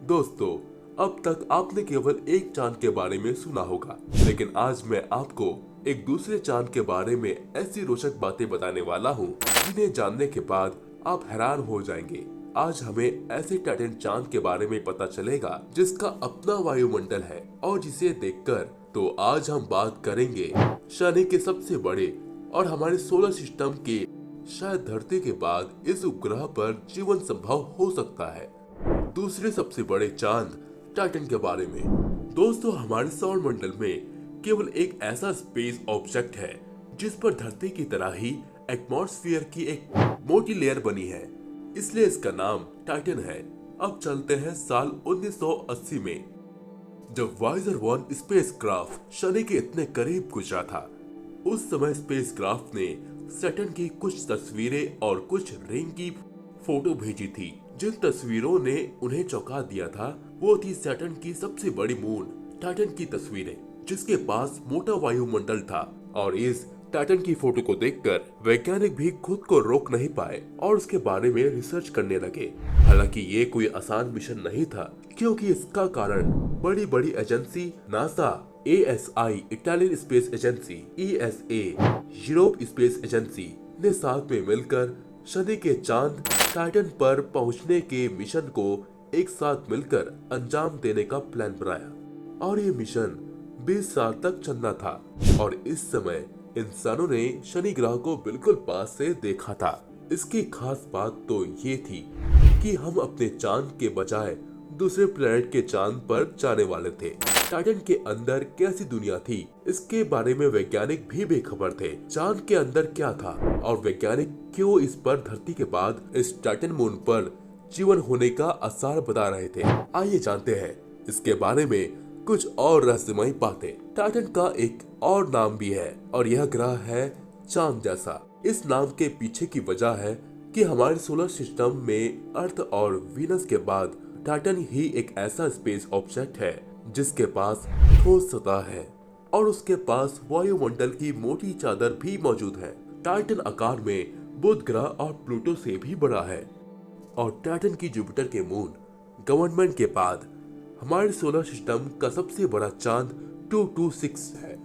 दोस्तों, अब तक आपने केवल एक चांद के बारे में सुना होगा, लेकिन आज मैं आपको एक दूसरे चांद के बारे में ऐसी रोचक बातें बताने वाला हूँ जिन्हें जानने के बाद आप हैरान हो जाएंगे। आज हमें ऐसे टाइटन चांद के बारे में पता चलेगा जिसका अपना वायुमंडल है और जिसे देखकर तो आज हम बात करेंगे शनि के सबसे बड़े और हमारे सोलर सिस्टम के शायद धरती के बाद इस उपग्रह पर जीवन संभव हो सकता है, दूसरे सबसे बड़े चांद टाइटन के बारे में। दोस्तों, हमारे सौर मंडल में केवल एक ऐसा स्पेस ऑब्जेक्ट है जिस पर धरती की तरह ही एटमॉस्फेयर की एक मोटी लेयर बनी है, इसलिए इसका नाम टाइटन है। अब चलते हैं साल 1980 में, जब वाइजर 1 स्पेसक्राफ्ट शनि के इतने करीब गुजरा था। उस समय स्पेसक्राफ्ट ने सैटर्न की कुछ तस्वीरें और कुछ रिंग की फोटो भेजी थी। जिन तस्वीरों ने उन्हें चौंका दिया था वो थी सैटर्न की सबसे बड़ी मून टाइटन की तस्वीरें, जिसके पास मोटा वायुमंडल था। और इस टाइटन की फोटो को देखकर वैज्ञानिक भी खुद को रोक नहीं पाए और उसके बारे में रिसर्च करने लगे। हालांकि ये कोई आसान मिशन नहीं था, क्योंकि इसका कारण बड़ी बड़ी agency NASA, ASI Italian space agency, ESA Europe space agency ने साथ में मिलकर शनि के चांद टाइटन पर पहुंचने के मिशन को एक साथ मिलकर अंजाम देने का प्लान बनाया। और ये मिशन 20 साल तक चलना था। और इस समय इंसानों ने शनि ग्रह को बिल्कुल पास से देखा था। इसकी खास बात तो ये थी कि हम अपने चांद के बजाय दूसरे प्लेनेट के चांद पर जाने वाले थे। टाइटन के अंदर कैसी दुनिया थी, इसके बारे में वैज्ञानिक भी बेखबर थे। चांद के अंदर क्या था और वैज्ञानिक क्यों इस पर धरती के बाद इस टाइटन मून पर जीवन होने का आसार बता रहे थे। आइए जानते हैं इसके बारे में कुछ और रहस्यमयी बातें। टाइटन का एक और नाम भी है और यह ग्रह है चांद जैसा। इस नाम के पीछे की वजह है कि हमारे सोलर सिस्टम में अर्थ और वीनस के बाद टाइटन ही एक ऐसा स्पेस ऑब्जेक्ट है जिसके पास ठोस सतह है और उसके पास वायुमंडल की मोटी चादर भी मौजूद है। टाइटन आकार में बुध ग्रह और प्लूटो से भी बड़ा है और टाइटन की जुपिटर के मून गवर्नमेंट के बाद हमारे सोलर सिस्टम का सबसे बड़ा चांद 226 है।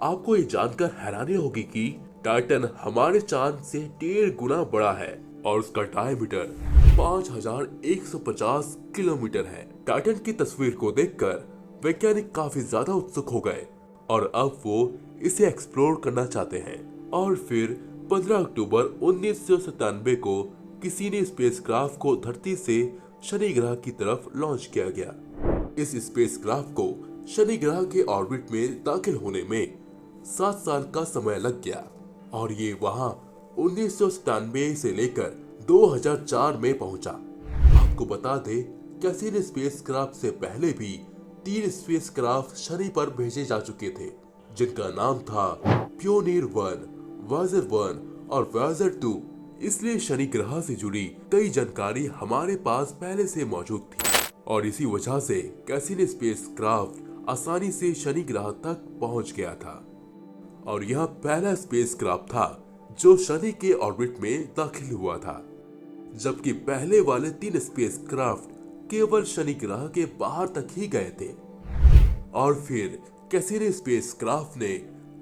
आपको ये जानकर हैरानी होगी कि टाइटन हमारे चांद से 1.5 गुना बड़ा है और उसका डायमीटर 5150 किलोमीटर है। टाइटन की तस्वीर को देखकर वैज्ञानिक काफी ज्यादा उत्सुक हो गए और अब वो इसे एक्सप्लोर करना चाहते हैं। और फिर 15 अक्टूबर 1997 को किसी ने स्पेसक्राफ्ट को धरती से शनि ग्रह की तरफ लॉन्च किया गया। इस स्पेसक्राफ्ट को शनि ग्रह के ऑर्बिट में दाखिल होने में 7 साल का समय लग गया और ये वहां 1997 से लेकर 2004 में पहुंचा। आपको बता दे, कैसीन स्पेसक्राफ्ट से पहले भी 3 स्पेसक्राफ्ट शनि पर भेजे जा चुके थे, जिनका नाम था पियोनियर 1, वाइजर 1 और वाइजर 2। इसलिए शनि ग्रह से जुड़ी कई जानकारी हमारे पास पहले से मौजूद थी और इसी वजह से कैसीन स्पेसक्राफ्ट आसानी से शनि ग्रह तक पहुंच गया था। और यह पहला स्पेसक्राफ्ट था जो शनि के ऑर्बिट में दाखिल हुआ था, जबकि पहले वाले 3 स्पेसक्राफ्ट केवल शनि ग्रह के बाहर तक ही गए थे। और फिर कैसीन स्पेसक्राफ्ट ने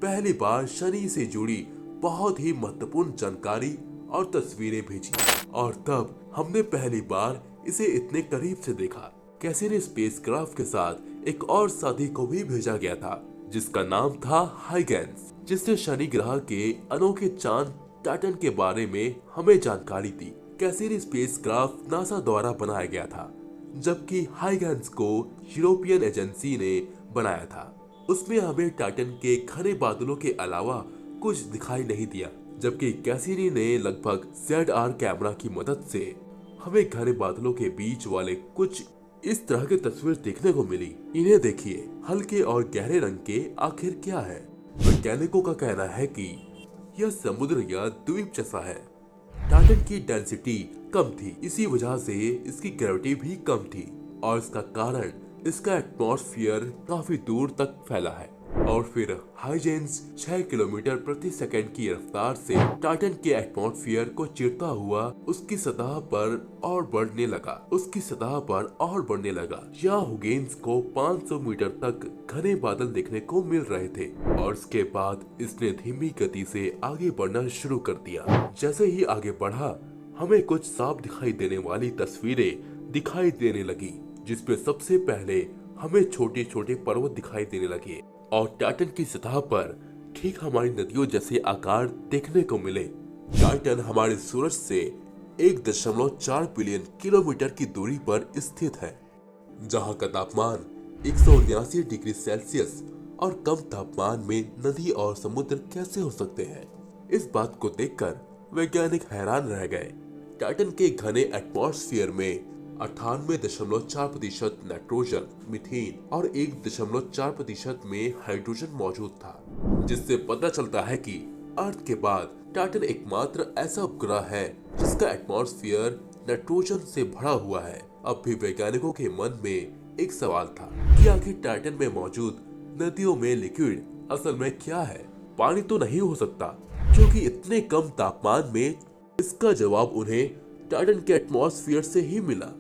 पहली बार शनि से जुड़ी बहुत ही महत्वपूर्ण जानकारी और तस्वीरें भेजी और तब हमने पहली बार इसे इतने करीब से देखा। कैसीन स्पेसक्राफ्ट के साथ एक और साथी को भी भेजा गया था जिसका नाम था हाइगेंस, जिसने शनि ग्रह के अनोखे चांद टाइटन के बारे में हमें जानकारी दी। कैसीन स्पेसक्राफ्ट नासा द्वारा बनाया गया था, जबकि हाइगेंस को यूरोपियन एजेंसी ने बनाया था। उसमें हमें टाइटन के घने बादलों के अलावा कुछ दिखाई नहीं दिया, जबकि कैसिनी ने लगभग ZR कैमरा की मदद से हमें घने बादलों के बीच वाले कुछ इस तरह की तस्वीर देखने को मिली। इन्हें देखिए, हल्के और गहरे रंग के आखिर क्या है। वैज्ञानिकों का कहना है कि यह समुद्र या द्वीप जैसा है। टाइटन की डेंसिटी कम थी, इसी वजह से इसकी ग्रेविटी भी कम थी और इसका कारण इसका एटमॉस्फेयर काफी दूर तक फैला है। और फिर हाइजेंस 6 किलोमीटर प्रति सेकंड की रफ्तार से टाइटन के एटमॉस्फेयर को चीरता हुआ उसकी सतह पर और बढ़ने लगा। यहाँ हुगेन्स को 500 मीटर तक घने बादल देखने को मिल रहे थे और इसके बाद इसने धीमी गति से आगे बढ़ना शुरू कर दिया। जैसे ही आगे बढ़ा, हमें कुछ साफ दिखाई देने वाली तस्वीरें दिखाई देने लगी, जिसमें सबसे पहले हमें छोटे छोटे पर्वत दिखाई देने लगे और टाइटन की सतह पर ठीक हमारी नदियों जैसे आकार देखने को मिले। टाइटन हमारे सूरज से 1.4 बिलियन किलोमीटर की दूरी पर स्थित है, जहां का तापमान 179 डिग्री सेल्सियस और कम तापमान में नदी और समुद्र कैसे हो सकते हैं। इस बात को देखकर वैज्ञानिक हैरान रह गए। टाइटन के घने एटमॉस्फेयर में 98.4% नाइट्रोजन, मीथेन और 1.4% में हाइड्रोजन मौजूद था, जिससे पता चलता है कि अर्थ के बाद टाइटन एकमात्र ऐसा उपग्रह है जिसका एटमॉस्फेयर नाइट्रोजन से भरा हुआ है। अब भी वैज्ञानिकों के मन में एक सवाल था कि आखिर टाइटन में मौजूद नदियों में लिक्विड असल में क्या है। पानी तो नहीं हो सकता, क्योंकि इतने कम तापमान में। इसका जवाब उन्हें टाइटन के एटमॉस्फेयर से ही मिला,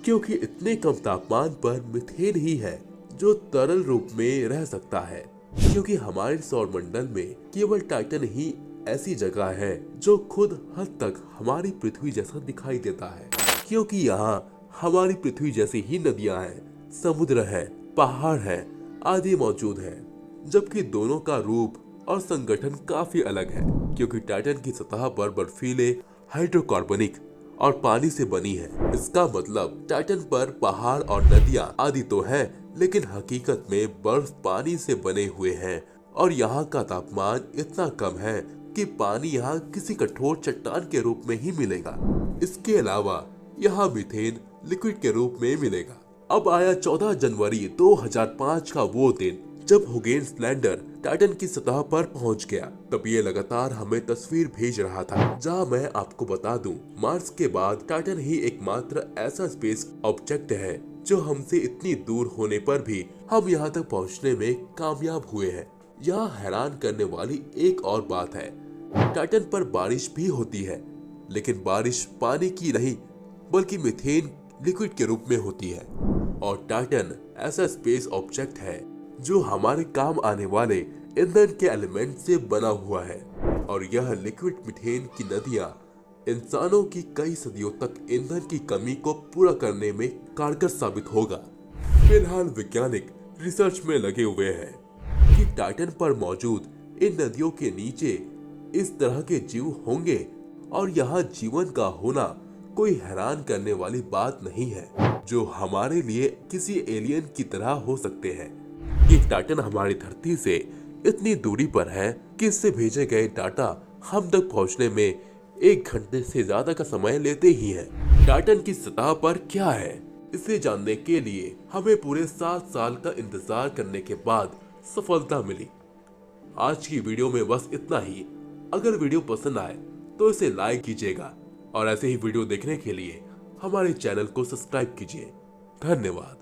क्योंकि इतने कम तापमान पर मीथेन ही है जो तरल रूप में रह सकता है। क्योंकि हमारे सौरमंडल में केवल टाइटन ही ऐसी जगह है जो खुद हद तक हमारी पृथ्वी जैसा दिखाई देता है, क्योंकि यहाँ हमारी पृथ्वी जैसी ही नदियाँ हैं, समुद्र है, पहाड़ है आदि मौजूद है। जबकि दोनों का रूप और संगठन काफी अलग है, क्योंकि टाइटन की सतह पर बर्फीले हाइड्रोकार्बनिक और पानी से बनी है। इसका मतलब टाइटन पर पहाड़ और नदियां आदि तो हैं, लेकिन हकीकत में बर्फ पानी से बने हुए हैं और यहाँ का तापमान इतना कम है कि पानी यहाँ किसी कठोर चट्टान के रूप में ही मिलेगा। इसके अलावा यहाँ मीथेन लिक्विड के रूप में मिलेगा। अब आया 14 जनवरी 2005 का वो दिन जब हुगेन्स लैंडर टाइटन की सतह पर पहुंच गया। तब ये लगातार हमें तस्वीर भेज रहा था, जहां मैं आपको बता दूं, मार्स के बाद टाइटन ही एकमात्र ऐसा स्पेस ऑब्जेक्ट है जो हमसे इतनी दूर होने पर भी हम यहां तक पहुंचने में कामयाब हुए हैं। यहाँ हैरान करने वाली एक और बात है, टाइटन पर बारिश भी होती है, लेकिन बारिश पानी की नहीं बल्कि मीथेन लिक्विड के रूप में होती है। और टाइटन ऐसा स्पेस ऑब्जेक्ट है जो हमारे काम आने वाले ईंधन के एलिमेंट से बना हुआ है, और यह लिक्विड मीथेन की नदियां इंसानों की कई सदियों तक ईंधन की कमी को पूरा करने में कारगर साबित होगा। फिलहाल वैज्ञानिक रिसर्च में लगे हुए हैं कि टाइटन पर मौजूद इन नदियों के नीचे इस तरह के जीव होंगे, और यहाँ जीवन का होना कोई हैरान करने वाली बात नहीं है, जो हमारे लिए किसी एलियन की तरह हो सकते हैं। कि टाइटन हमारी धरती से इतनी दूरी पर है कि इससे भेजे गए डाटा हम तक पहुंचने में 1 घंटे से ज्यादा का समय लेते ही हैं। टाइटन की सतह पर क्या है, इसे जानने के लिए हमें पूरे 7 साल का इंतजार करने के बाद सफलता मिली। आज की वीडियो में बस इतना ही। अगर वीडियो पसंद आए तो इसे लाइक कीजिएगा और ऐसे ही वीडियो देखने के लिए हमारे चैनल को सब्सक्राइब कीजिए। धन्यवाद।